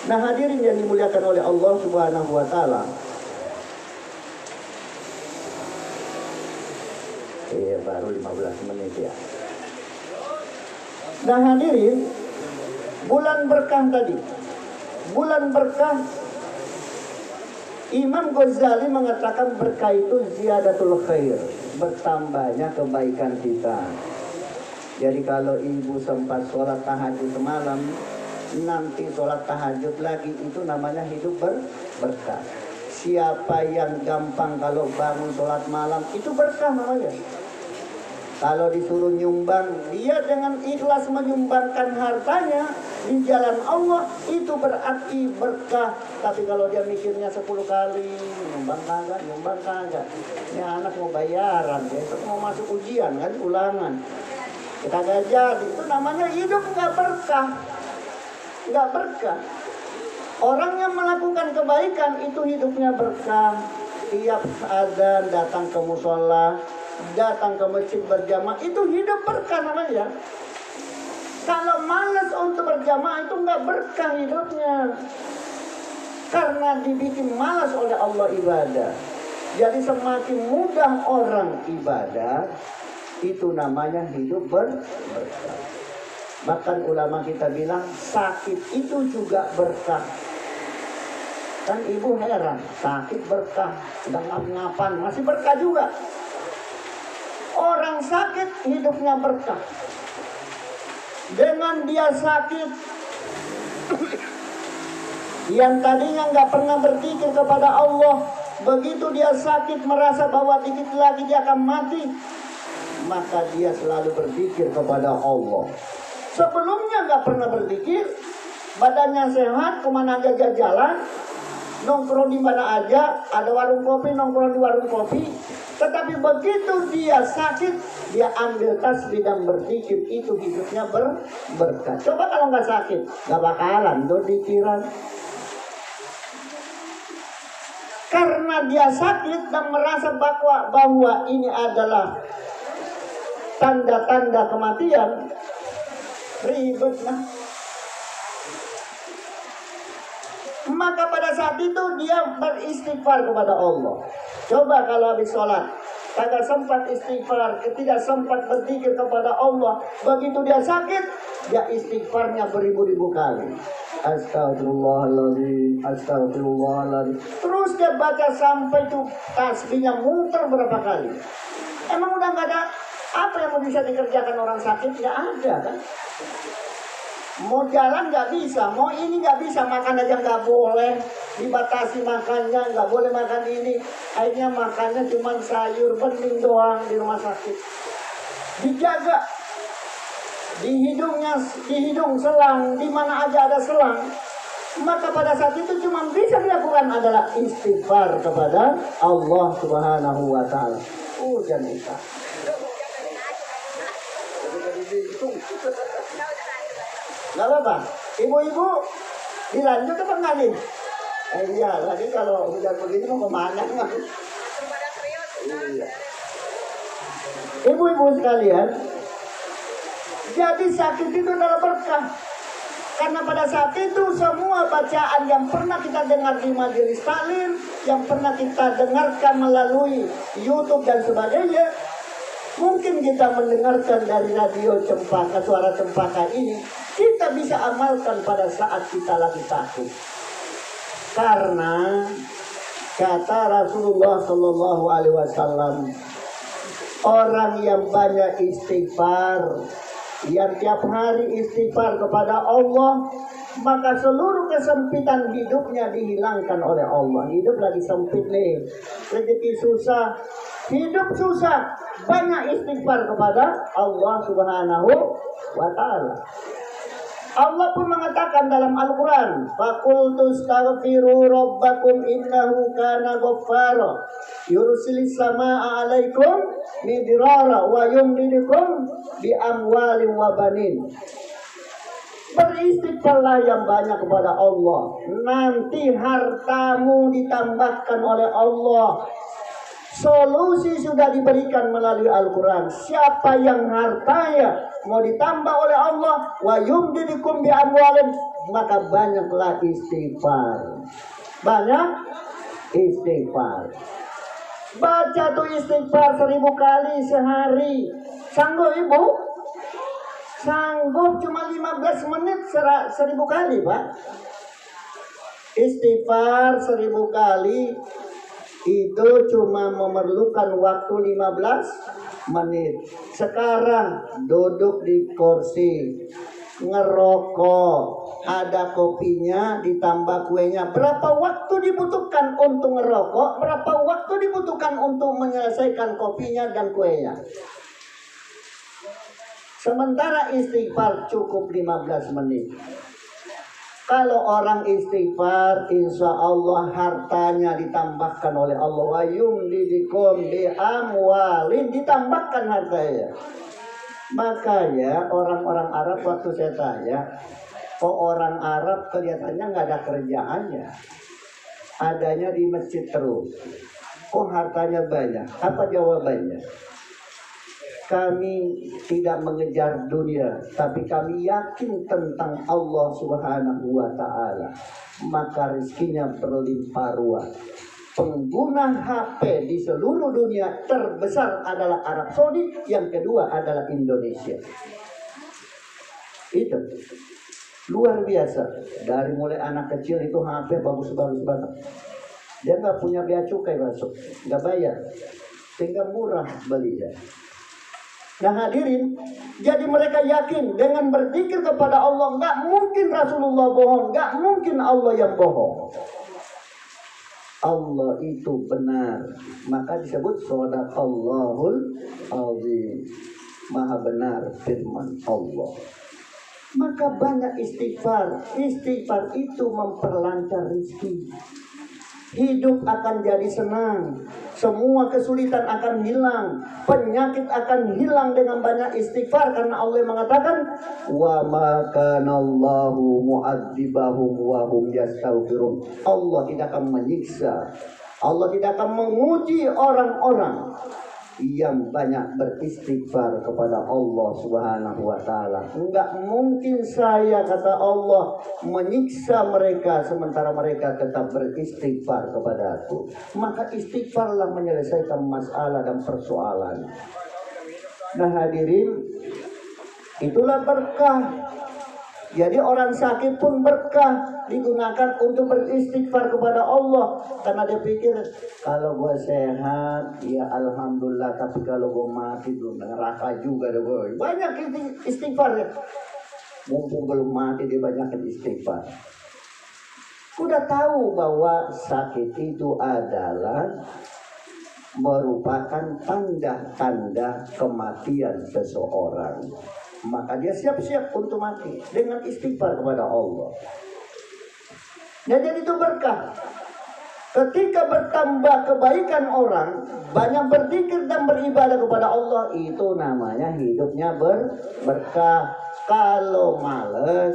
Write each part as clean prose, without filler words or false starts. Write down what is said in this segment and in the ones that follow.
Nah hadirin yang dimuliakan oleh Allah Subhanahu wa Ta'ala, baru 15 menit ya. Nah hadirin, bulan berkah tadi, bulan berkah, Imam Ghazali mengatakan berkah itu ziyadatul khair, bertambahnya kebaikan kita. Jadi kalau ibu sempat sholat tahajud semalam, nanti sholat tahajud lagi, itu namanya hidup berkah. Siapa yang gampang kalau bangun sholat malam, itu berkah namanya. Kalau disuruh nyumbang, dia dengan ikhlas menyumbangkan hartanya di jalan Allah, itu berarti berkah. Tapi kalau dia mikirnya 10 kali, nyumbang kagak, ini anak mau bayaran, besok mau masuk ujian kan, ulangan, kita gak jadi, itu namanya hidup gak berkah. Gak berkah. Orang yang melakukan kebaikan itu hidupnya berkah. Tiap adzan datang ke musola, datang ke masjid berjamaah, itu hidup berkah namanya. Kalau malas untuk berjamaah itu nggak berkah hidupnya, karena dibikin malas oleh Allah ibadah. Jadi semakin mudah orang ibadah, itu namanya hidup berkah. Bahkan ulama kita bilang sakit itu juga berkah. Kan ibu heran, sakit berkah, sedang ngap-ngapan masih berkah juga. Orang sakit hidupnya berkah. Dengan dia sakit, yang tadinya nggak pernah berpikir kepada Allah, begitu dia sakit merasa bahwa dikit lagi dia akan mati, maka dia selalu berpikir kepada Allah. Sebelumnya nggak pernah berpikir, badannya sehat, kemana aja jalan, nongkrong di mana aja, ada warung kopi, nongkrong di warung kopi. Tetapi begitu dia sakit, dia ambil tasbih dan berpikir, itu hidupnya berkah. Coba kalau nggak sakit, nggak bakalan tuh pikiran. Karena dia sakit dan merasa bahwa ini adalah tanda-tanda kematian, ribet lah. Maka pada saat itu dia beristighfar kepada Allah. Coba kalau habis sholat kagak sempat istighfar, tidak sempat berzikir kepada Allah, begitu dia sakit, dia istighfarnya beribu-ribu kali. Astagfirullahaladzim, astagfirullahaladzim. Terus dia baca sampai itu tasbihnya muter berapa kali. Emang udah nggak ada apa yang bisa dikerjakan orang sakit? Nggak ada kan? Mau jalan nggak bisa, mau ini nggak bisa, makan aja nggak boleh, dibatasi makannya, nggak boleh makan ini. Akhirnya makannya cuma sayur bening doang di rumah sakit. Dijaga di hidung selang, di mana aja ada selang. Maka pada saat itu cuma bisa dilakukan adalah istighfar kepada Allah Subhanahu wa Ta'ala. Jangan bisa. Gak apa-apa, ibu-ibu dilanjut apa enggak nih? Iya, lagi kalau hujan begini mau kemana? Iya. Ibu-ibu sekalian, jadi sakit itu adalah berkah. Karena pada saat itu semua bacaan yang pernah kita dengar di majelis taklim, yang pernah kita dengarkan melalui YouTube dan sebagainya, mungkin kita mendengarkan dari radio Cempaka, suara Cempaka ini, kita bisa amalkan pada saat kita lagi sakit. Karena kata Rasulullah Shallallahu Alaihi Wasallam, orang yang banyak istighfar, yang tiap hari istighfar kepada Allah, maka seluruh kesempitan hidupnya dihilangkan oleh Allah. Hidup lagi sempit nih, rezeki susah, hidup susah, banyak istighfar kepada Allah Subhanahu wa Ta'ala. Allah pun mengatakan dalam Al-Quran, Faqultu astaghfiru rabbakum innahu kana ghaffara yursilis samaa'a 'alaikum midrara wa yumdidukum bi amwalin wa banin. Beristighfarlah yang banyak kepada Allah, nanti hartamu ditambahkan oleh Allah. Solusi sudah diberikan melalui Al-Quran. Siapa yang hartanya mau ditambah oleh Allah, wa yumdidukum bi amwalin, maka banyaklah istighfar. Banyak istighfar. Baca tuh istighfar 1000 kali sehari. Sanggup ibu? Sanggup cuma 15 menit 1000 kali Pak. Istighfar 1000 kali itu cuma memerlukan waktu 15 menit. Sekarang duduk di kursi, ngerokok, ada kopinya ditambah kuenya. Berapa waktu dibutuhkan untuk ngerokok? Berapa waktu dibutuhkan untuk menyelesaikan kopinya dan kuenya? Sementara istighfar cukup 15 menit. Kalau orang istighfar, insya Allah hartanya ditambahkan oleh Allah. Wa yumdidikum bi amwalin, ditambahkan hartanya. Makanya orang-orang Arab waktu saya tanya, kok orang Arab kelihatannya nggak ada kerjaannya, adanya di masjid terus, kok hartanya banyak? Apa jawabannya? Kami tidak mengejar dunia, tapi kami yakin tentang Allah Subhanahu wa Ta'ala, maka rezekinya berlimpah ruah. Pengguna HP di seluruh dunia terbesar adalah Arab Saudi, yang kedua adalah Indonesia. Itu luar biasa. Dari mulai anak kecil itu HP bagus-bagus banget. Dia nggak punya bea cukai masuk, nggak bayar, sehingga murah belinya. Nah hadirin, jadi mereka yakin dengan berzikir kepada Allah, nggak mungkin Rasulullah bohong, nggak mungkin Allah yang bohong. Allah itu benar, maka disebut Shadaqallahul Azim, maha benar firman Allah. Maka banyak istighfar. Istighfar itu memperlancar rezeki. Hidup akan jadi senang. Semua kesulitan akan hilang. Penyakit akan hilang dengan banyak istighfar. Karena Allah mengatakan, wa ma kana Allahu mu'adzibahum wa hum yastaghfirun. Allah tidak akan menyiksa, Allah tidak akan menguji orang-orang yang banyak beristighfar kepada Allah Subhanahu wa Ta'ala. Enggak mungkin saya, kata Allah, menyiksa mereka sementara mereka tetap beristighfar kepada Aku. Maka istighfarlah menyelesaikan masalah dan persoalan. Nah hadirin, itulah berkah. Jadi orang sakit pun berkah, digunakan untuk beristighfar kepada Allah. Karena dia pikir, kalau gue sehat, ya alhamdulillah. Tapi kalau gue mati, belum neraka juga deh gue. Banyak istighfar ya. Mumpung belum mati, dia banyak istighfar. Udah tahu bahwa sakit itu adalah merupakan tanda-tanda kematian seseorang. Maka dia siap-siap untuk mati dengan istighfar kepada Allah. Nah jadi itu berkah. Ketika bertambah kebaikan orang, banyak berzikir dan beribadah kepada Allah, itu namanya hidupnya berkah. Kalau males,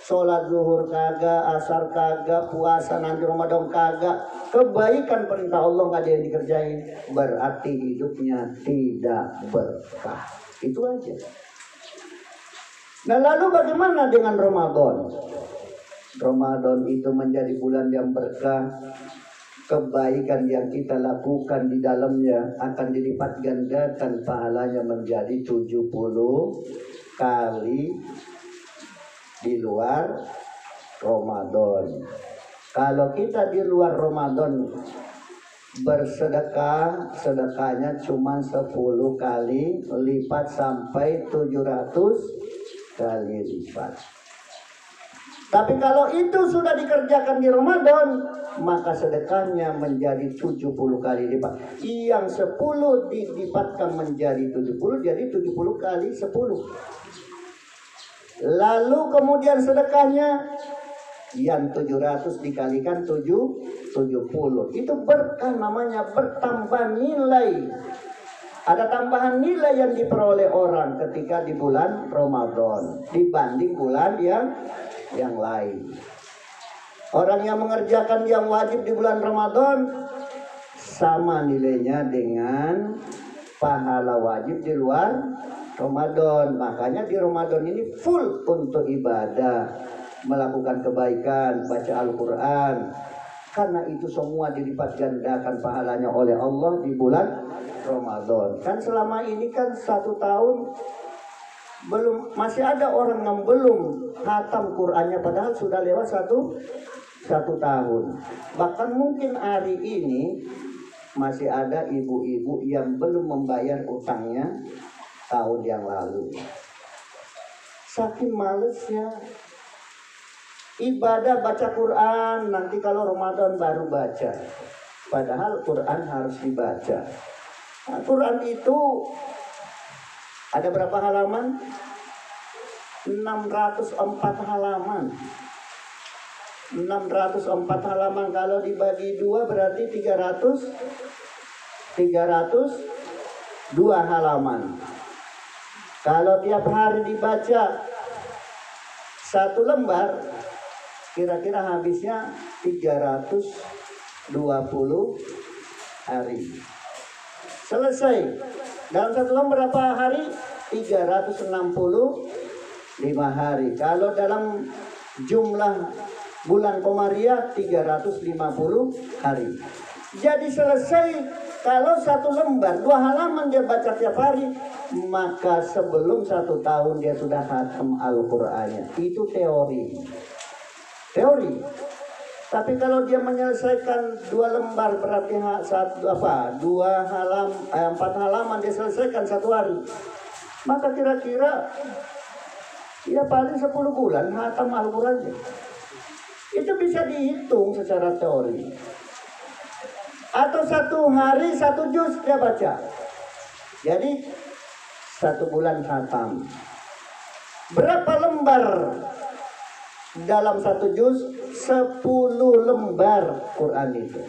sholat zuhur kagak, asar kagak, puasa nanti Ramadan kagak, kebaikan perintah Allah nggak ada yang dikerjain, berarti hidupnya tidak berkah. Itu aja. Nah lalu bagaimana dengan Ramadan? Ramadan itu menjadi bulan yang berkah. Kebaikan yang kita lakukan di dalamnya akan dilipat gandakan pahalanya menjadi 70 kali di luar Ramadan. Kalau kita di luar Ramadan bersedekah, sedekahnya cuma 10 kali lipat sampai 700 kali lipat. Tapi kalau itu sudah dikerjakan di Ramadan, maka sedekahnya menjadi 70 kali lipat. Yang 10 dilipatkan menjadi 70, jadi 70 kali 10. Lalu kemudian sedekahnya yang 700 dikalikan 70. Itu berkah, namanya bertambah nilai. Ada tambahan nilai yang diperoleh orang ketika di bulan Ramadan dibanding bulan yang lain. Orang yang mengerjakan yang wajib di bulan Ramadan sama nilainya dengan pahala wajib di luar Ramadan. Makanya di Ramadan ini full untuk ibadah. melakukan kebaikan, baca Al-Quran. Karena itu semua dilipat gandakan pahalanya oleh Allah di bulan Ramadan. Kan selama ini kan 1 tahun masih ada orang yang belum khatam Qur'annya, padahal sudah lewat satu tahun. Bahkan mungkin hari ini masih ada ibu-ibu yang belum membayar utangnya tahun yang lalu. Saking malesnya ibadah baca Quran, nanti kalau Ramadan baru baca. Padahal Quran harus dibaca. Nah, Quran itu ada berapa halaman? 604 halaman. 604 halaman kalau dibagi 2 berarti 302 halaman. Kalau tiap hari dibaca 1 lembar, kira-kira habisnya 320 hari. Selesai. Dalam 1 lembar berapa hari? 365 hari. Kalau dalam jumlah bulan Komariah 350 hari. Jadi selesai. Kalau 1 lembar 2 halaman dia baca tiap hari, maka sebelum 1 tahun dia sudah khatam Al-Qur'annya. Itu teori. Tapi kalau dia menyelesaikan 2 lembar berarti 4 halaman dia selesaikan 1 hari. Maka kira-kira ya paling 10 bulan khatam Al-Qur'annya. Itu bisa dihitung secara teori. Atau 1 hari 1 juz dia baca. Jadi 1 bulan khatam. Berapa lembar dalam 1 juz? 10 lembar Quran itu.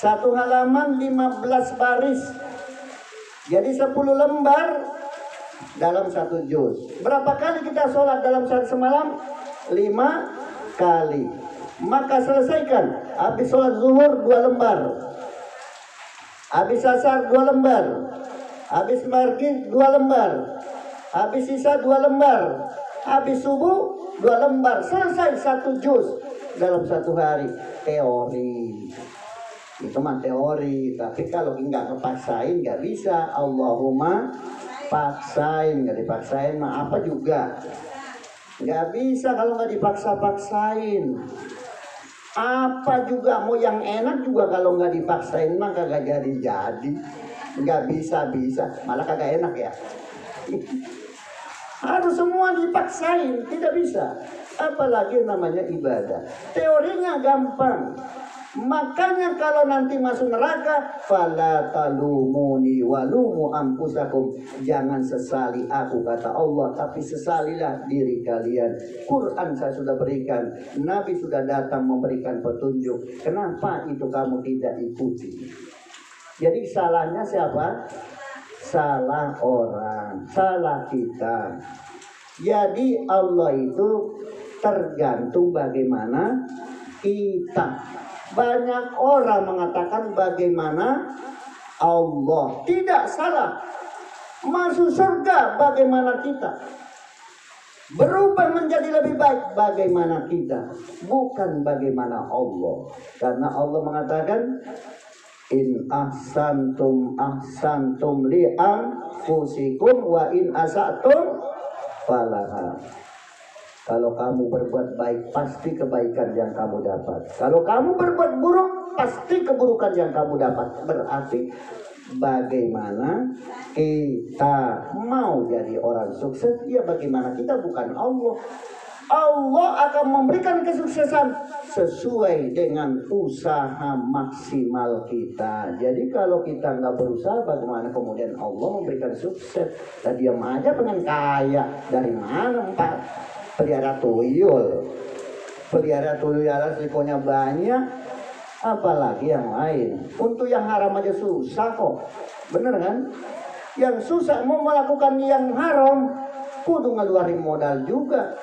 1 halaman 15 baris. Jadi 10 lembar dalam 1 juz. Berapa kali kita sholat dalam semalam? 5 kali. Maka selesaikan. Habis sholat zuhur 2 lembar. Habis asar 2 lembar. Habis maghrib 2 lembar. Habis isya 2 lembar. Habis subuh 2 lembar. Selesai 1 juz dalam 1 hari. Teori. Itu mah teori. Tapi kalau nggak kepaksain nggak bisa. Allahumma paksain. Nggak dipaksain mah apa juga. Nggak bisa kalau nggak dipaksa-paksain. Apa juga mau yang enak juga kalau nggak dipaksain mah kagak jadi. Nggak bisa, malah kagak enak ya. Harus semua dipaksain, tidak bisa. Apalagi namanya ibadah. Teorinya gampang. Makanya kalau nanti masuk neraka, fala talumuni walumu anfusakum. Jangan sesali aku, kata Allah, tapi sesalilah diri kalian. Quran saya sudah berikan, Nabi sudah datang memberikan petunjuk. Kenapa itu kamu tidak ikuti? Jadi salahnya siapa? Salah orang, salah kita. Jadi Allah itu tergantung bagaimana kita. Banyak orang mengatakan bagaimana Allah. Tidak salah. Masuk surga bagaimana kita. Berubah menjadi lebih baik bagaimana kita. Bukan bagaimana Allah. Karena Allah mengatakan in ahsantum li anfusikum wa in asatum falaha. Kalau kamu berbuat baik, pasti kebaikan yang kamu dapat. Kalau kamu berbuat buruk, pasti keburukan yang kamu dapat. Berarti bagaimana kita mau jadi orang sukses, ya bagaimana kita, bukan Allah. Allah akan memberikan kesuksesan sesuai dengan usaha maksimal kita. Jadi kalau kita nggak berusaha, bagaimana kemudian Allah memberikan sukses? Dan diam aja pengen kaya. Dari mana Pak? Pelihara tuyul resikonya banyak, apalagi yang lain. Untuk yang haram aja susah kok, bener kan? Yang susah mau melakukan yang haram, kudu ngeluarin modal juga,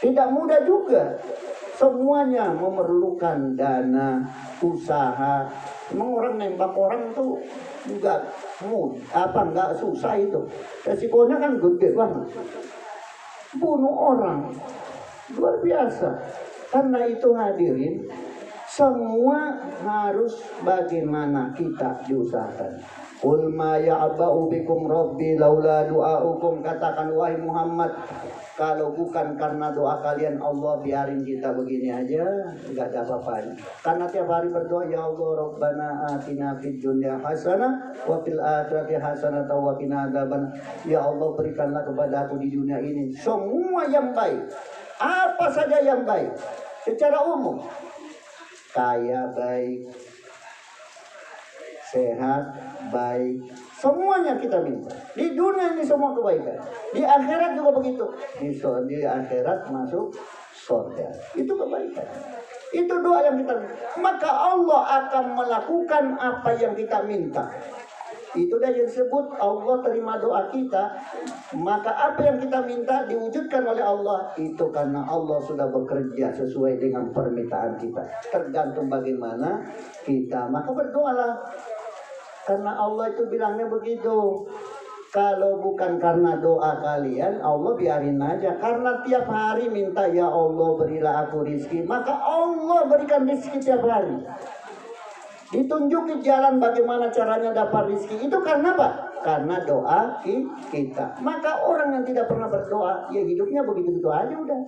tidak mudah juga. Semuanya memerlukan dana, usaha. Emang orang nembak orang tuh juga nggak susah itu. Resikonya kan gede banget. Bunuh orang Luar biasa. Karena itu hadirin, semua harus bagaimana kita diusahakan. Qul ma ya'ba'u bikum rabbi laula du'aukum, katakan wahai Muhammad, kalau bukan karena doa kalian Allah biarin kita begini aja, enggak ada apa-apanya. Karena tiap hari berdoa, ya Allah Rabbana atina fid dunya hasanah wa fil akhirati hasanah wa qina adzaban. Ya Allah, berikanlah kepada aku di dunia ini semua yang baik. Apa saja yang baik secara umum. Kaya baik, sehat baik, semuanya kita minta. Di dunia ini semua kebaikan, di akhirat juga begitu. Di akhirat masuk surga, itu kebaikan. Itu doa yang kita minta. Maka Allah akan melakukan apa yang kita minta. Itu dia yang disebut Allah terima doa kita. Maka apa yang kita minta diwujudkan oleh Allah. Itu karena Allah sudah bekerja sesuai dengan permintaan kita. Tergantung bagaimana kita. Maka berdoalah. Karena Allah itu bilangnya begitu. Kalau bukan karena doa kalian, Allah biarin aja. Karena tiap hari minta, ya Allah berilah aku rizki, maka Allah berikan rizki tiap hari. Ditunjukin jalan bagaimana caranya dapat rizki. Itu karena apa? Karena doa kita. Maka orang yang tidak pernah berdoa, ya hidupnya begitu-begitu aja udah.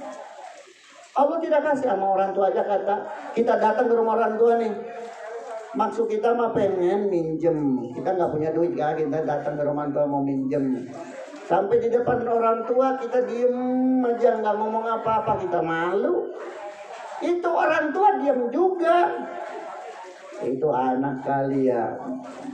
Allah tidak kasih sama orang tua aja. Kata kita datang ke rumah orang tua nih, maksud kita mah pengen minjem. Kita nggak punya duit kan, kita datang ke rumah tua mau minjem. Sampai di depan orang tua kita diem aja, nggak ngomong apa-apa, kita malu. Itu orang tua diem juga. Itu anak kali ya,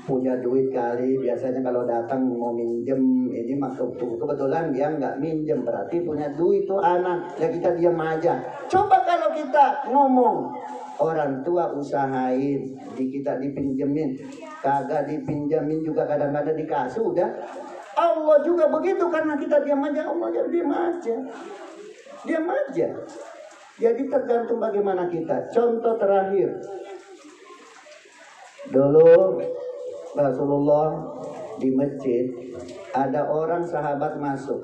punya duit kali. Biasanya kalau datang mau minjem, ini maksud kebetulan dia nggak minjem, berarti punya duit tuh anak. Ya kita diam aja. Coba kalau kita ngomong, orang tua usahain, kita dipinjemin, kagak dipinjemin juga kadang-kadang dikasih udah. Allah juga begitu, karena kita diam aja, Allah ya diam aja, diam aja. Jadi tergantung bagaimana kita. Contoh terakhir. Dulu Rasulullah di masjid, ada orang sahabat masuk.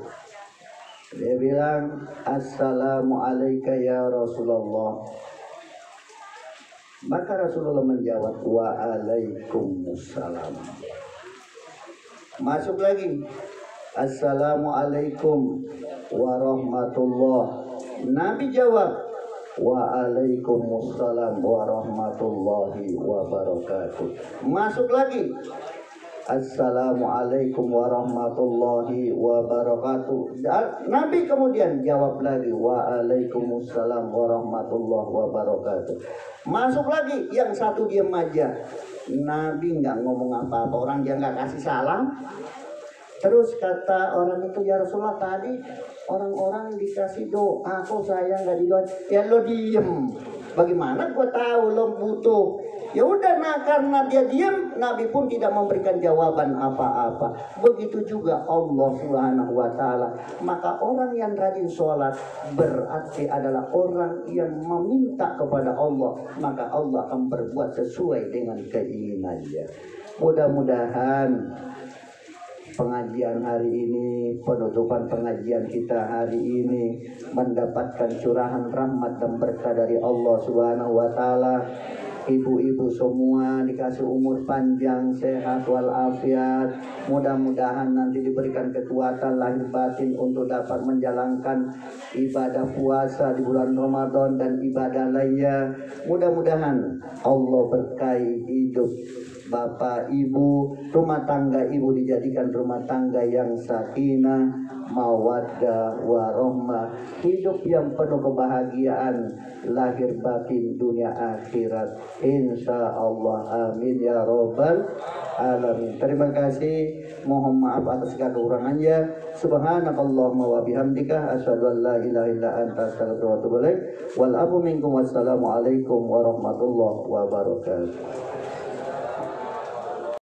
Dia bilang, Assalamualaikum ya Rasulullah. Maka Rasulullah menjawab, Waalaikumsalam. Masuk lagi, Assalamualaikum warahmatullah. Nabi jawab, Waalaikumsalam warahmatullahi wabarakatuh. Masuk lagi, Assalamualaikum warahmatullahi wabarakatuh. Nabi kemudian jawab lagi, Waalaikumsalam warahmatullahi wabarakatuh. Masuk lagi, yang satu diam aja. Nabi nggak ngomong apa-apa, orang dia nggak kasih salam. Terus kata orang itu, ya Rasulullah, tadi orang-orang dikasih doa, kok saya nggak didoain? Ya lo diem. Bagaimana gue tahu lo butuh? Ya udah, nah karena dia diam, Nabi pun tidak memberikan jawaban apa-apa. Begitu juga Allah Subhanahu wa Ta'ala. Maka orang yang rajin sholat berarti adalah orang yang meminta kepada Allah. Maka Allah akan berbuat sesuai dengan keinginannya. Mudah-mudahan pengajian hari ini, penutupan pengajian kita hari ini mendapatkan curahan rahmat dan berkah dari Allah Subhanahu wa Ta'ala. Ibu-ibu semua dikasih umur panjang, sehat walafiat. Mudah-mudahan nanti diberikan kekuatan lahir batin untuk dapat menjalankan ibadah puasa di bulan Ramadan dan ibadah lainnya. Mudah-mudahan Allah berkahi hidup Bapak Ibu, rumah tangga Ibu dijadikan rumah tangga yang sakinah, mawaddah, warahmah, hidup yang penuh kebahagiaan lahir batin dunia akhirat, insya Allah, amin ya robbal alamin. Terima kasih, mohon maaf atas segala kekurangannya. Subhanakallahumma wa bihamdika asyhadu an la ilaha illa anta astaghfiruka wa atubu ilaik. Wal afu minkum, wassalamu alaikum warahmatullahi wabarakatuh.